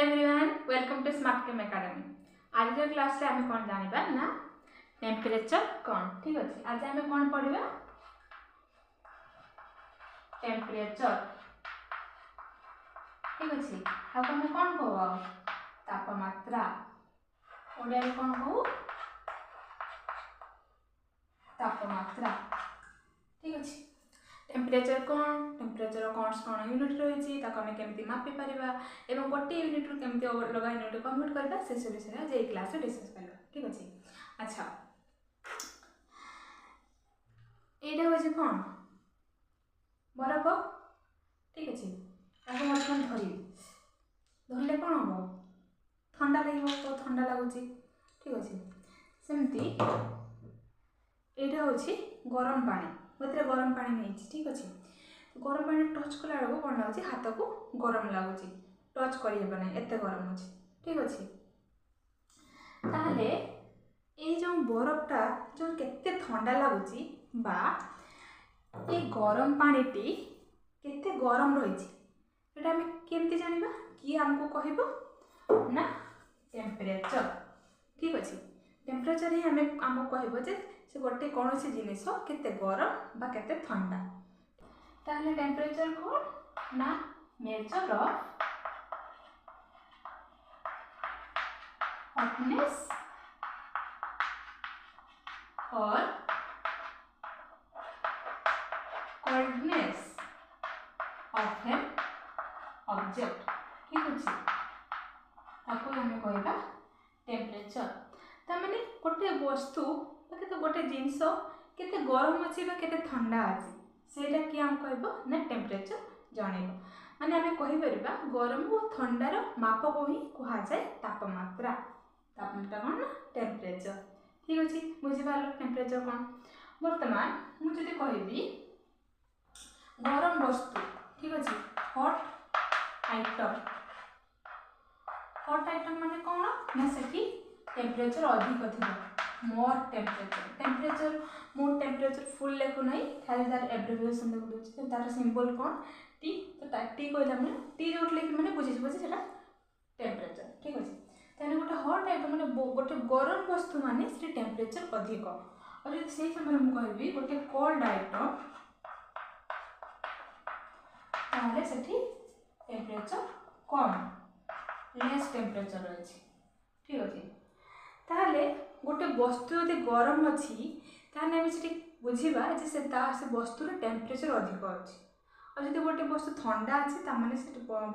Everyone, welcome to smart chem academy. आज class रे आम कौन जानिबा ना टेम्परेचर कौन। ठीक अच्छे, आज आम कौन पढ़ा टेम्परेचर। ठीक अच्छे, आम कौन कह तापमात्रा, ओडिया कौन कह तापमात्रा। ठीक अच्छे, टेम्परेचर कौन यूनिट रही आम केमी मापी पार एवं गोटे यूनिट रु केमी अलग यूनिट कन्वर्ट करवा से सब विषय आज क्लास डिस्कस करवा। ठीक अच्छे, अच्छा यहाँ हूँ कौन बरफ। ठीक अच्छे, बर्तमान धरले कौन हम ठंडा लगे तो ठंडा लगुच। ठीक अच्छे, सेमती यहाँ हूँ गरम पानी, गति गरम पानी नहीं। ठीक अच्छे, गरम पानी टच कला बेलू कौन लगुच हाथ को गरम लगुच, टच करना एत गरम अच्छे। ठीक अच्छे, ताहले ये जो बरफटा जो केते ठंडा लगुच बा ये गरम पानीटी केते गरम रही आम केमती जानिबा कि आमको कहबो ना टेम्परेचर। ठीक अच्छे, टेम्परेचर ही आम कहबो जे से गोटे कौन सी जिनिस केते गरम बा केते ठंडा। ताहले टेम्परेचर कौन ना मेजर ऑफ हॉटनेस और कोल्डनेस ऑफ एन ऑब्जेक्ट। ठीक अच्छे, ताको हमें कहबा टेम्परेचर। तामाने गोटे वस्तु तो गोटे जिनस केते गरम अच्छी केते ठंडा अच्छी सेटा कि आम कहबो ना टेम्परेचर जणेबो। माने आमे कहि परिबा गरम और ठंडार माप को ही कहा जाए तापमात्रा। तापमात्रा कौन ना टेम्परेचर। ठीक अच्छे, बुझी पारलो टेम्परेचर कौन। वर्तमान मुझे कहबी गरम वस्तु। ठीक अच्छे, हॉट आइटम। हॉट आइटम माने कौन ना सेठी टेम्परेचर अधिक थी मोर टेम्परेचर मोर टेम्परेचर फुल लेखु ना खाली तार एब्रिविएशन देखो दूसरे तार सिंबल कौन टी। तो टी कहला मैंने टी जो लिखी मैंने बुझी से टेम्परेचर। ठीक अच्छे, तेज गोटे हॉट आइटम मैंने गोटे गरम वस्तु माने से टेम्परेचर अधिक और जो से समय मुझे कहबी गोटे कोल्ड आइटम ताहले सेठी टेम्परेचर कम लेस टेम्परेचर रही। ठीक अच्छे, ताहले गोटे वस्तु यदि गरम अच्छी ताहले आम से बुझा से वस्तुर टेम्परेचर अधिक अच्छी और जब गोटे वस्तु ठंडा अच्छी ताने से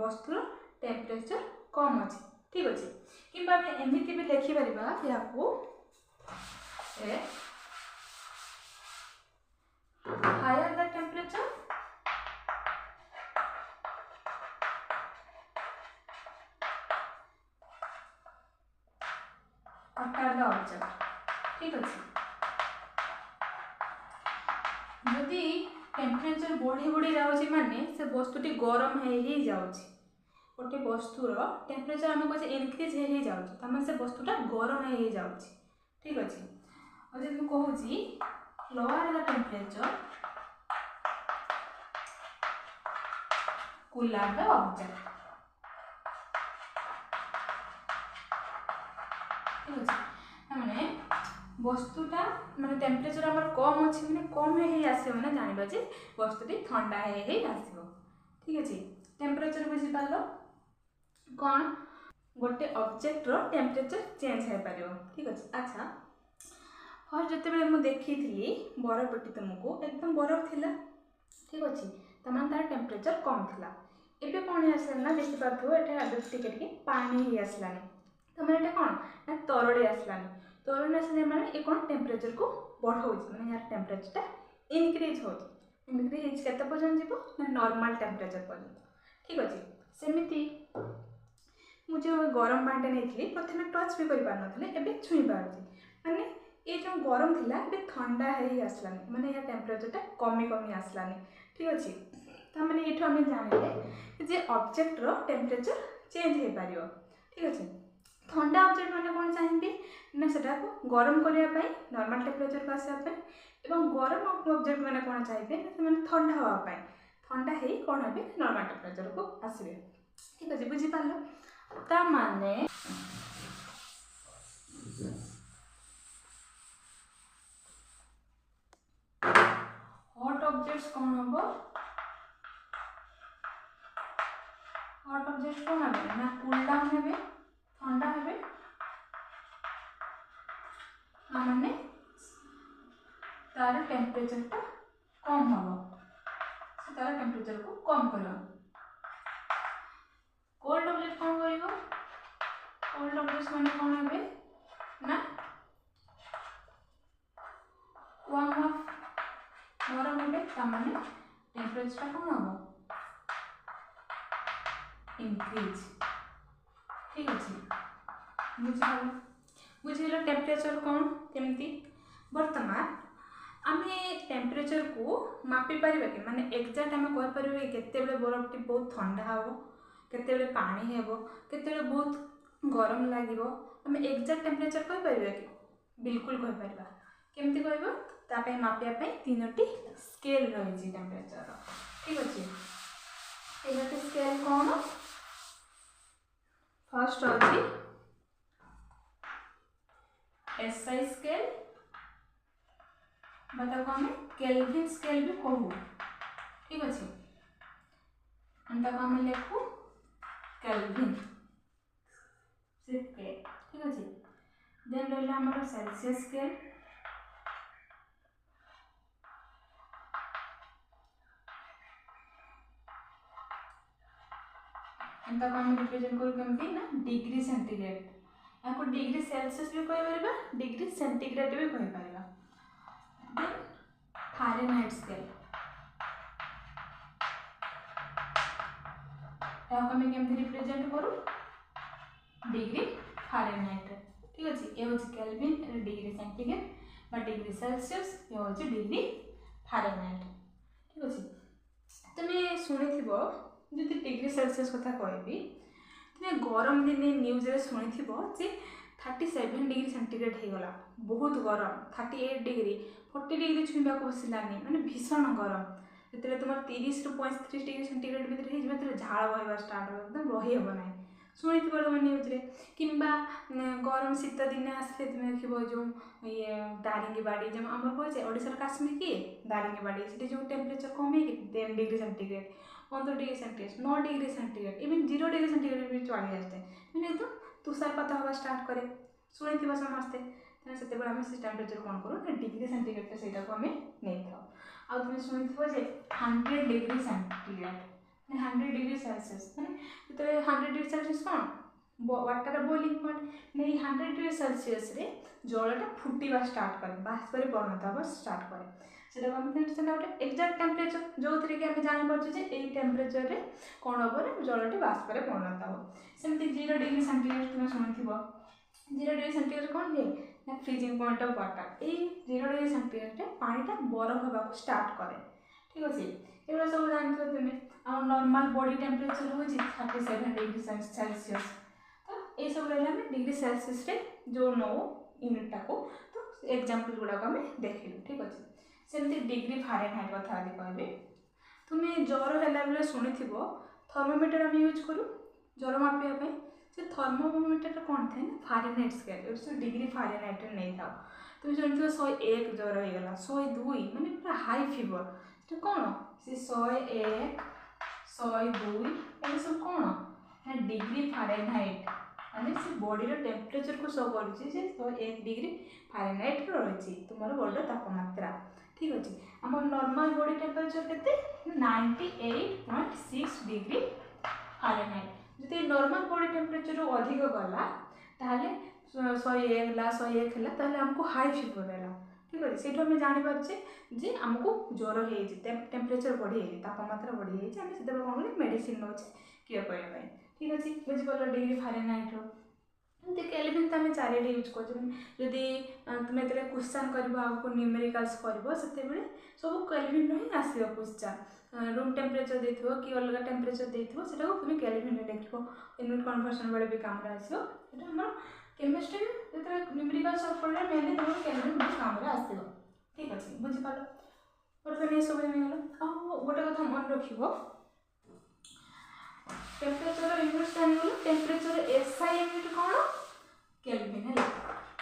वस्तुर टेम्परेचर कम अच्छी। ठीक अच्छे, कि आम एमती भी लिखिपर या higher the temperature the object. ठीक अच्छे, यदि टेम्परेचर बढ़ी बढ़ी जाऊँगी माने से वस्तुटी गरम ही जाऊँगी। गोटे वस्तुर टेम्परेचर आम कहे इनक्रिज हो जाऊँगी से वस्तुटा गरम हो जाऊँगी। ठीक अच्छे, और जब मुझे कहूँ lower the temperature cooler the object. ठीक अच्छे, मैंने वस्तुटा माने टेम्परेचर आमर कम अच्छी मैंने कम ही आसो मैंने जाना जे वस्तुटी ठंडा ही आसो। ठीक अच्छे, टेम्परेचर बुझी पार कौन गोटे ऑब्जेक्ट रो टेम्परेचर चेंज हो पार। ठीक अच्छे, अच्छा फर्स्ट जिते मुझे देखी बरफटी तुमको एकदम बरफ थिला। ठीक अच्छे, तमाम तार टेम्परेचर कम थिला। एबे कौन आसला ना देखी पार्थो एटा टिके पानी ही आसलानी तमाम एटा कौन ना तरड़ी आसलानी। तरड़ी आसले माने ये कौन टेम्परेचर को बढ़ाऊँ माने यार टेम्परेचरटा इनक्रिज हो इनक्रिज केते पर्यंत जीवो ना नॉर्मल टेम्परेचर पर्यंत। ठीक अच्छे, सेमिति मुझे गरम पानी नहीं प्रथम टच भी कर छुई पार्टी माने ये जो गरम थिला ए ठंडा ही आसलानी माने या टेम्परेचरटा कमी कमी आसलानी। ठीक अच्छे, ताने ये आम जाने जे ऑब्जेक्ट रो टेम्परेचर चेंज हो पार। ठीक अच्छे, ठंडा ऑब्जेक्ट मैंने कौन चाहिए ना से गरम करने नॉर्मल टेम्परेचर को आसापी और गरम ऑब्जेक्ट मैंने कौन चाहिए ना से ठंडा हाँपाई ठंडा ही कौन हे नॉर्मल टेम्परेचर को आसवे। ठीक अच्छे, बुझीपार ता माने हॉट ऑब्जेक्ट्स कौन हम हॉट ऑब्जेक्ट्स कौन हे ना कूल डाउन हे ठंडा हे माने तार टेम्परेचर टा कम हम तार टेम्परेचर को कम कर कोल्ड ऑब्जेक्ट कौन कर कोल्ड ऑब्जेक्ट्स माने कौन हे ना वार्म अप गरम हे तामाने टेम्परेचर कौन हम इंक्रीज ठीक अच्छे बुझेल टेम्परेचर कौन केमती वर्तमान आमे टेम्परेचर को मापी पारिबा कि माने एक्जाक्ट आमे कहि परिबा कि केते बेले बरफ टी बहुत ठंडा हबो केते बेले पानी हेबो केते बेले बहुत गरम लागिबो आमे एक्जाक्ट टेम्परेचर कहि परिबा कि बिल्कुल कहि परिबा केमती कहबो ता पे मापिया पे तीनोटी स्केल रही छी टेम्परेचर ठीक अछि तीनोटी स्केल कोन फर्स्ट अछि एसआई स्केल बताओ हमें केल्विन स्केल भी कहू ठीक अच्छे अंत हमें लिखू केल्विन सिर्फ के ठीक अच्छे देन रहा हमारा सेल्सियस स्केल अंत हमें रिप्रेजेंट करू केमती ना डिग्री सेंटीग्रेड या डिग्री सेल्सियस भी कहि परिबा डिग्री सेंटीग्रेड भी कहि परिबा फारेनहाइट स्केल हमें केमती रिप्रेजेंट करू डिग्री फारेनहाइट ठीक अच्छे ये हूँ केल्विन डिग्री सेंटीग्रेड बा डिग्री सेल्सियस ये हूँ डिग्री फारेनहाइट ठीक अच्छे तुम्हें शुणी थी डिग्री सेल्सियस कथा कहबी तुम्हें गरम दिन न्यूज रे शुणी थी 37 डिग्री सेंटीग्रेड हो गला बहुत गरम 38 डिग्री 40 डिग्री छुईबा को बसिलानी माने भीषण गरम जिते तुम 30 रु 35 डिग्री सेंटीग्रेड भितर झाड़ बहवा स्टार्ट हो एकदम रही हम ना शुणी थी तुम न्यूज रे किंबा गरम शीत दिन आसले तुम देख जो ये दारिंगबाड़ी जब आम कहे ओडिशार काश्मीर किए दारिंगबाड़ी से जो टेम्परेचर कम 10 degree centigrade 15 degree centigrade 9 degree centigrade even 0 degree centigrade भी चढ़ी आसते मैंने एकदम तुषारपात हवा स्टार्ट करे शुणी थी समस्ते से टेम्परेचर कौन करूँ डिग्री सेंटीग्रेड से नहीं था आ तुम शुणी थी 100 डिग्री सेंटीग्रेड 100 डिग्री सेल्सियस मैंने 100 डिग्री सेल्सियस कौन वाटर बॉइलिंग पॉइंट नहीं 100 डिग्री सेल्सियस रे जलटा फुटा स्टार्ट करे बाष्प परिणत हाँ स्टार्ट करे से गोटे एक्जाक्ट टेम्परेचर जो थी कि जापर ये टेम्परेचर रे कौन हम जलटी बाष्प परिणत हो सेमती 0 डिग्री सेंटीग्रेड तुम शुणी थी 0 डिग्री सेंटीग्रेड कौन है ना फ्रीजिंग पॉइंट ऑफ वाटर ये 0 डिग्री सेंटीग्रेड रे पानीटा बरफ होगा स्टार्ट करे ठीक अच्छे ये सब जानते तुम्हें आम नॉर्मल बॉडी टेम्परेचर हूँ 37 डिग्री सेल्सियस तो ये सब रहा डिग्री सेल्सियस रे जो नौ यूनिटा को तो एग्जांपल गुड़ाक आम देखिलु ठीक अच्छे सेमती डिग्री फारेनहाइट कथा आदि कहबे तुम्हें ज्वर है बेले शुणी थी थर्मोमीटर आम यूज करूँ ज्वर मापिया से थर्मोमीटर कौन थे ना फारेनहाइट स्केल से डिग्री फारेनहाइट नहीं था तुम शुणी 101 ज्वर हो गला 102 माने पूरा हाई फीवर तो कौन से 101 102 ये सब कौन है डिग्री फारेनहाइट माने से बॉडी टेम्परेचर को शो कर 101 डिग्री फारेनहाइट रही तुम बॉडी तापमात्रा ठीक अच्छे आम नॉर्मल बॉडी टेम्परेचर के 98.6 डिग्री फारेनहाइट जो नॉर्मल बॉडी टेम्परेचर अधिक गला ताहले 101 ला 101 है ताहले हमको हाई फीवर है ठीक अच्छे से आम जापारे जे आमको ज्वर हो टेम्परेचर बढ़ी तापमात्रा बढ़ी जाए आम से कौन करें मेडिसिन नौ क्योर करने ठीक अच्छे बुझिपार डिग्री फारेनहाइट एमती केल्विन तो आम चारिटे यूज कर तुम ये क्वेश्चन कर न्यूमेरिकाल्स कर सब केल्विन ही आस क्वेश्चन रूम टेम्परेचर देथिबो कि अलग टेम्परेचर देथिबो सेटा तुम केल्विन लिखो यूनिट कन्वर्सन बेले भी काम आसो ये आम केमिस्ट्री जो न्यूमेरिकल सब पढ़े मेनली तुम केल्विन बहुत काम आसो ठीक अच्छे बुझिपार बर्तमान ये सब जानीगल गोटे कथा मन रख टेम्परेचर यूनिट्स जानीगल टेम्परेचर एसआई यूनिट कौन केल्विन है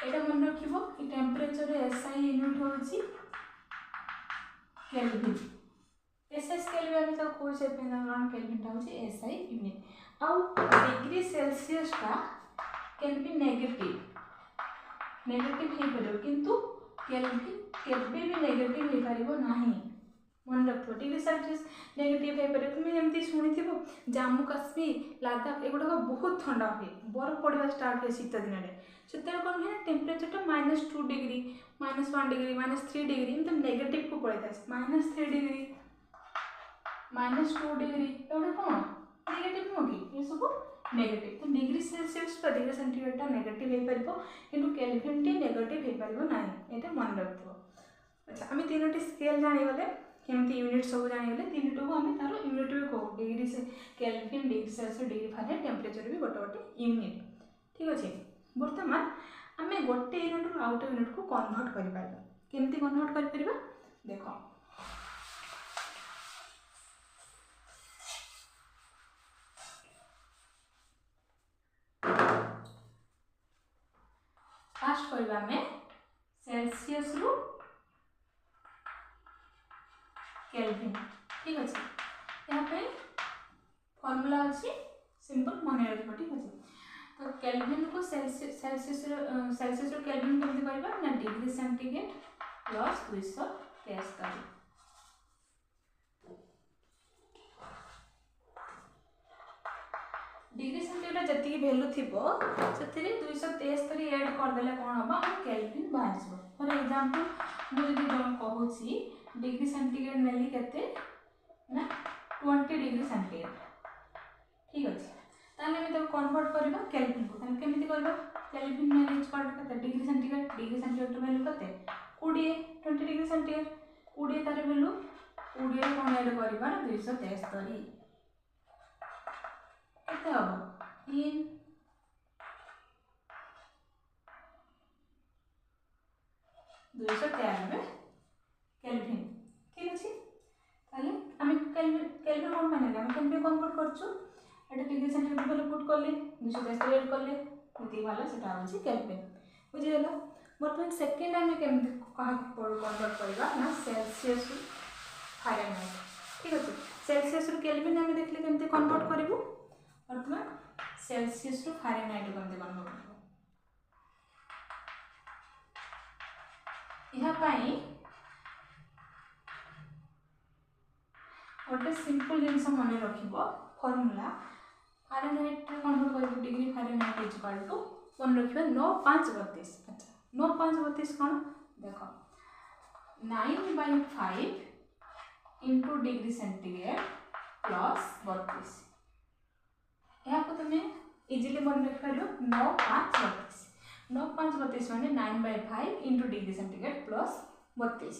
एटा मन रखिबो कि टेम्परेचर एसआई यूनिट होची केल्विन एसएस केल्विन में तो कोई से पेन केल्विन टा होची एसआई यूनिट आउ डिग्री सेल्सियस का केल्विन नेगेटिव हे पड़ो किंतु केल्विन केबे भी नेगेटिव हे परिबो नाही मन रखो डिग्री सेल्सियस नेगेटिव हे पड़ो तुम एमती सुनी थिबो जम्मू काश्मीर लद्दाख एगुड़ा बहुत ठंडा हुए बरफ पड़ा स्टार्ट हुए शीत दिन में से कौन है टेम्परेचर टा -2 डिग्री -1 डिग्री -3 डिग्री मतलब नेगेटिव को पड़े -3 डिग्री -2 डिग्री एवढे कौन नेगेटिव नुह कि ये सब नेगेटिव तो डिग्री सेल्सियस पर डिग्री सेंटीग्रेड टा नेगेटिव हे परिबो किंतु केल्विन टी नेगेटिव हे परिबो नाही एटा मन रखिबो। अच्छा आम तीनोटी स्केल जानी गले केमती यूनिट सब जानी गले तीनोटी को आम तार यूनिट भी कहू डिग्री से kelvin degree Celsius degree Fahrenheit temperature भी गोटे गोटे यूनिट ठीक अच्छे। बर्तमान आम गोटे यूनिट आउ गोटे यूनिट को कन्वर्ट कर पारिबा केमती कन्वर्ट कर पारिबा देख फास्ट करबा में सेल्सियस रु केल्विन ठीक अच्छे यहाँ पे फॉर्मूला अच्छी सिंपल मन रखा ठीक अच्छे तो केल्विन को सेल्सियस रु केल्विन केमती करबा ना degree centigrade plus 273 degree centigrade जति वैल्यू थिबो से 273 ऐड करदेले कौन हम केल्विन बाहर जाव फॉर एग्जांपल मुझे कहूँ डिग्री सेंटीग्रेड नेली केते ना 20 डिग्री सेंटीग्रेड ठीक अच्छे ताले में तो कन्वर्ट करबा केल्विन को ताले केमिति करबा केल्विन में इक्वल टू कते डिग्री सेंटीग्रेड वैल्यू कते 20 डिग्री सेंटीग्रेड 20 तार वैल्यू 20 कौन ऐड करबा ना 273 केते हम 3 293 केल्विन ठीक अच्छे ताले आम केल्विन कौन माने आम केल्विन कन्वर्ट करछु एटा डिग्री सेंटीग्रेड वैल्यू पुट करले 273 ऐड करले एती वाला सेटा होची केल्विन बुझियला। बर्तमान सेकंड आम केमती कहा कन्वर्ट करबा ना सेल्सियस रु फारेनहाइट ठीक अच्छे सेल्सियस रु केल्विन आम देखले केमती कन्वर्ट करिवु बर्तमान सेल्सियस रु फारेनहाइट केमती कन्वर्ट करिवु यहाँ पाई गोटे सिंपल जिनस मन रखिबो फॉर्मूला फारेनहाइट कन्वर्ट कर डिग्री फारेनहाइट इक्वल टू मन रखिबा 9×5=32 अच्छा 9×5=32 कौन देख 9/5 इंटू डिग्री सेंटीग्रेड प्लस 32 यहाँ को तुम्हें इजिली मन रखिपार 9×5=32 9×5=32 माने 9/5 इंटू डिग्री सेंटीग्रेड प्लस 32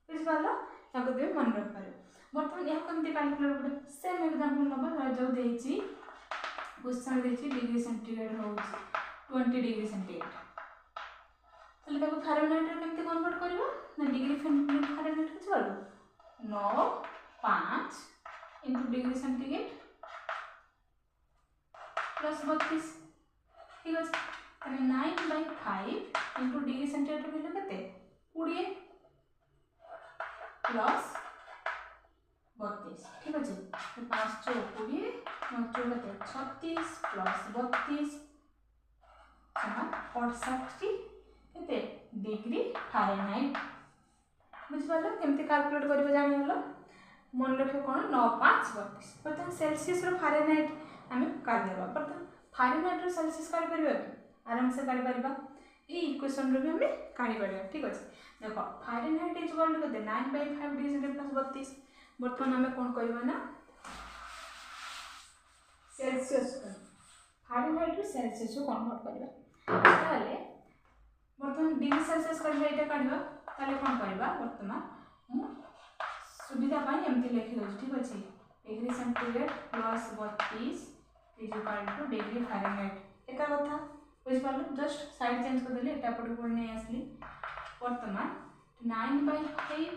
बुझिपार यहाँ को तुम्हें मन रखिपार। बर्तमान यहाँ कमी कैलकुलेट कर सेम एग्जांपल नंबर जो देछि क्वेश्चन देछि डिग्री सेंटीग्रेड हो 20 डिग्री सेंटीग्रेड तले ताको फारेनहाइट रे केमते कन्वर्ट करबो ना डिग्री फारेनहाइट के चलो 9/5 इंटू डिग्री सेंटीग्रेड प्लस 32 ठीक अछि तने 9/5 इंटू डिग्री सेंटीग्रेड वैल्यू केते 20 प्लस 32 ठीक अच्छे 5 × 20 36 प्लस 32 68 डिग्री फारेनहाइट बुझिपार केमती कैलकुलेट कर जानिगल मन रख कौन 9×5=32 बर्तमान सेल्सियस रो फारेनहाइट आम काढ़देबा बर्तमान फारेनहाइट रो सेल्सियस काढ़ी परिबा आराम से काढ़ी परिबा ये इक्वेशन रो भी हमें काढ़ी परिबा ठीक अच्छे देख Fahrenheit equal to 9/5 degree centigrade plus 32 बर्तमान आम कौन करवा ना सेल्सियस फारेनहाइट रु सेल्सियस को कन्वर्ट करबा ताले बर्तमान डिग्री सेल्सियस करबा एटा काढबा ताले कौन करबा बर्तमान सुविधा पाई एमती लिखि दो ठीक अछि degree centigrade plus 32 equal to degree Fahrenheit एका कथा बुझ पालो जस्ट साइड चेंज कर देले एटा पड को नै आसली बर्तमान 9/5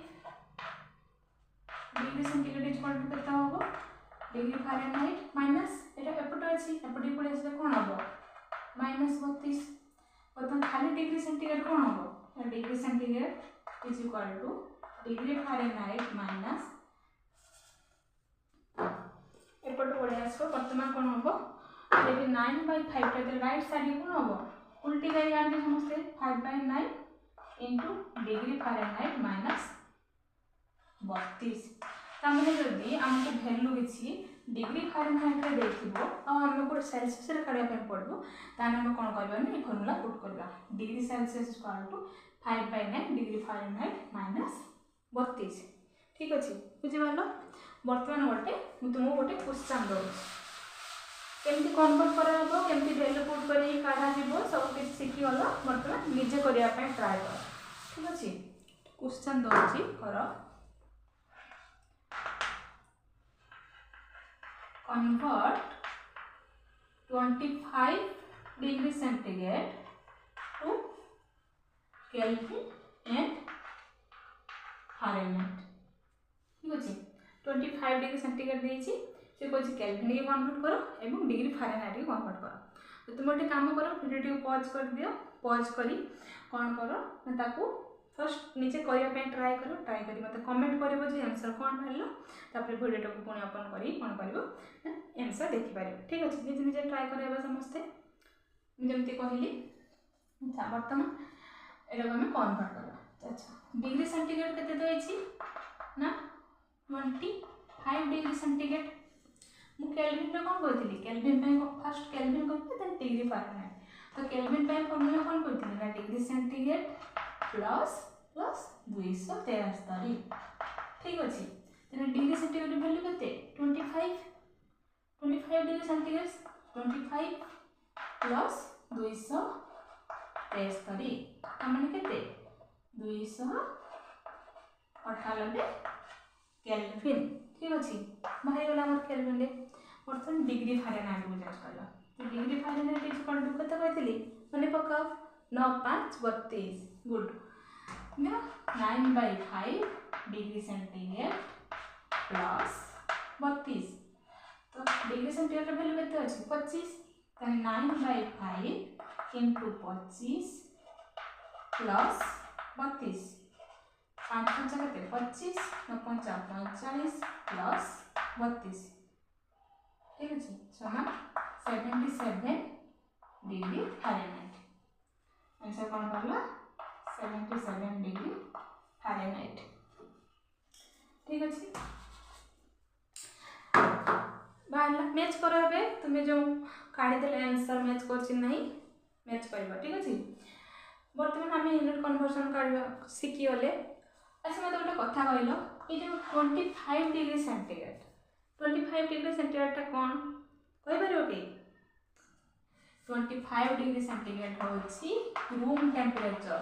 डिग्री सेंटीग्रेड इक्वल टू कितना होगा डिग्री फारेनहाइट माइनस एटा एपट अछि एपटी पड़े से कौन -32 बर्तमान खाली डिग्री सेंटीग्रेड कौन हम degree centigrade is equal to degree Fahrenheit minus एपट बढ़िया आस बर्तमान कौन हम 9/5 राइट साइड कौन हम उल्टी जाए जाते समस्ते 5/9 इंटू डिग्री फारेनहाइट माइनस 32 तामने जदि आमको वैल्यू किसी डिग्री फारेनहाइट रे देखिबो आ हमको सेल्सियस रे काढिया पे पड़बो ताने हम कोन करबा नै फार्मूला पुट करबा degree Celsius equal to 5/9 degree Fahrenheit minus 32 ठीक अछि बुझि बालो वर्तमान गोटे मु तुमको गोटे क्वेश्चन दो केमती कन्वर्ट करा हबो केमती वैल्यू पुट करी काढा दिबो सब किछ सिखि गलो वर्तमान निजे करिया पे ट्राई कर ठीक अछि क्वेश्चन दोछि करो convert 25 degree centigrade to Kelvin and Fahrenheit ठीक अछि 25 डिग्री सेंटीग्रेड देछि से कहछि केल्विन के कन्वर्ट करो एवं डिग्री फारेनहाइट के कन्वर्ट करो तो तुम एक काम करो वीडियो को पॉज कर दियो पॉज करी कोन करो ताकू फर्स्ट नीचे करिया पे ट्राई करी मते कमेंट करिवो जे आंसर कोन भरलो तापर वीडियो को पुणी ओपन करी कोन करिवो आंसर देखि पारिबो ठीक अछि निजे निजे ट्राई करबा समस्ते जेमति कहली अच्छा वर्तमान एरा हम कन्वर्ट करबा अच्छा डिग्री सेंटीग्रेड केते देछि ना 25 डिग्री सेंटीग्रेड मु केल्विन रे कोन कहथिली केल्विन पे फर्स्ट केल्विन करते देन डिग्री फारेनहाइट तो केल्विन पे फार्मूला कोन कहथिली ना डिग्री सेंटीग्रेड प्लस 273 ठीक अछि तेने डिग्री सेंटीग्रेड वैल्यू केते 25 डिग्री सेंटीग्रेड 25 प्लस 273 हमने केते 298 केल्विन ठीक अछि बाहर गला हमर केल्विन रे वर्तमान डिग्री फारेनहाइट को जांच करला तो degree Fahrenheit is equal to कते कहथिली माने पकाओ 9 5 32 गुड 9/5 डिग्री सेंटीग्रेड प्लस 32 तो डिग्री सेंटीग्रेड वैल्यू केते अछि 25 तने 9/5 into 25 प्लस 32 5 5 केते 25 9 5 45 प्लस 32 ठीक अछि समान 77 डिग्री फारेनहाइट आंसर कोन करला 77 डिग्री फारेनहाइट ठीक अछि बाहरला मैच करबे तुमे जो काढी देले आंसर मैच करछि नहीं मैच करबा ठीक अछि वर्तमान हम यूनिट कन्वर्जन काढबा सिखि गले अच्छा मते गोटे कथा कहलो ए जो 25 डिग्री सेंटीग्रेड 25 डिग्री सेंटीग्रेड ता कोन कहि परियो के 25 डिग्री सेंटीग्रेड होछि रूम टेंपरेचर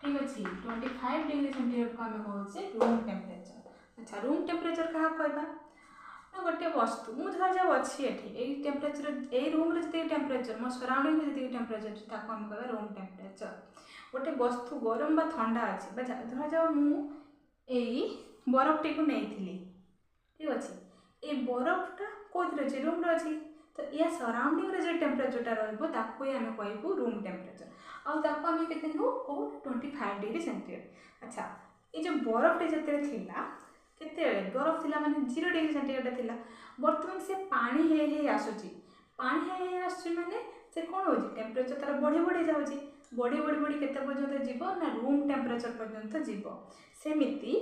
ठीक अछि 25 डिग्री सेंटीग्रेड को हम कहउछे रूम टेंपरेचर अच्छा रूम टेंपरेचर कहा कहबा ना गोटे वस्तु मु धर जा अछि एठी ए टेंपरेचर ए रूम रे जते टेंपरेचर मो सराउंडिंग रे जते टेंपरेचर ताको हम कहबा रूम टेंपरेचर गोटे वस्तु गरम बा ठंडा अछि बा धर जा मु एई बरफ टी को नेइथिली ठीक अछि ए बरफ ता कोथरे जे रूम रे अछि तो या सराउंडिंग रे जे टेंपरेचर ता रहबो ताको ही हम कहबो रूम टेंपरेचर आ ताको हम केते नु को 25 डिग्री सेंटीग्रेड अच्छा ए जो बरफ टी जते थिला केते बरफ थिला माने 0 डिग्री सेंटीग्रेड थिला वर्तमान से पानी हे आसुची पानी हे आसुची माने से कोन होजी टेंपरेचर तार बढ़ी बढ़ी जाउची बढ़ी केते पर्यंत जीवो ना रूम टेंपरेचर पर्यंत जीवो सेमिति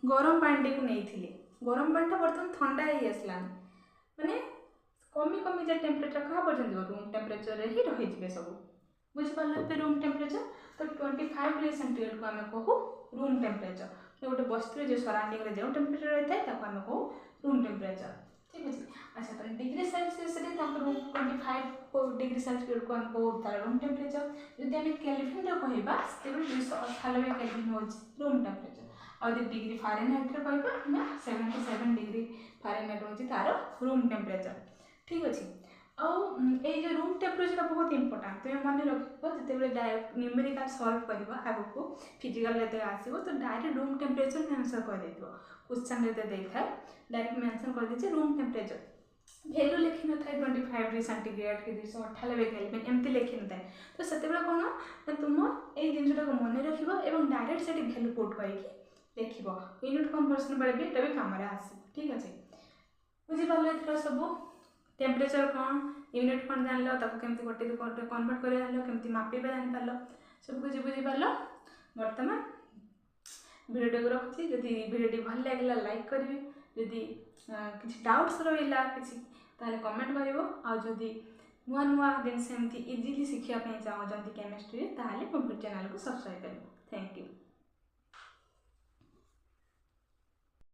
गरम पानी को नेइथिले गरम पानी वर्तमान ठंडा हे आसला माने कमी जे टेंपरेचर कहा पर्यंत रूम टेंपरेचर रे ही रहि जिवे सब बुझ पाले पे रूम टेंपरेचर तो 25 डिग्री सेंटीग्रेड को हम कहू रूम टेंपरेचर गोटे वस्तु जो सराउंडिंग रे जो टेंपरेचर रहता है ताको हम कहू रूम टेंपरेचर ठीक अछि अच्छा तो डिग्री सेल्सियस रे ताको 25 डिग्री सेल्सियस को हम कहू तार रूम टेंपरेचर यदि हम केल्विन रे कहबा तेबे 298 केल्विन होछि रूम टेंपरेचर और डिग्री फारेनहाइट रे कहबा ना 77 डिग्री फारेनहाइट होछि तार रूम टेंपरेचर ठीक अछि आ ए जो रूम टेंपरेचर बहुत इंपोर्टेंट तो मन रखो जते बेले डायरेक्ट न्यूमेरिकल सॉल्व करबा आगो को फिजिकल रे आसीबो तो डायरेक्ट रूम टेंपरेचर में आंसर कर देतो क्वेश्चन रे देखाय डायरेक्ट मेंशन कर दीजिए रूम टेंपरेचर भैल्यू लिखी न था 25 सेंटीग्रेड कि 298 केल्विन एमती लिखी न था तो से कौन ना तुम ये जिनटा को मन रख डायरेक्ट से भैल्यू पुट करके लिख यूनिट कन्वर्सन बेले भी ये कम आस ठीक अच्छे बुझीपार ये सब टेम्परेचर कौन यूनिट कौन जान केमती गोटे कन्वर्ट कर केमती मापिबा जानीपार सब कुछ बुझीपार बर्तमान भिडियो को रखुच्छी जदि भिडियो भल लगे लाइक करेंगे जदि किसी डाउट्स रहा किसी ताले कमेंट करिवो आ जदि नुआ नुआ जिनस एमती इजीली शिखापी चाहते केमिस्ट्री ताले मो चैनल को सब्सक्राइब करेंगे थैंक यू।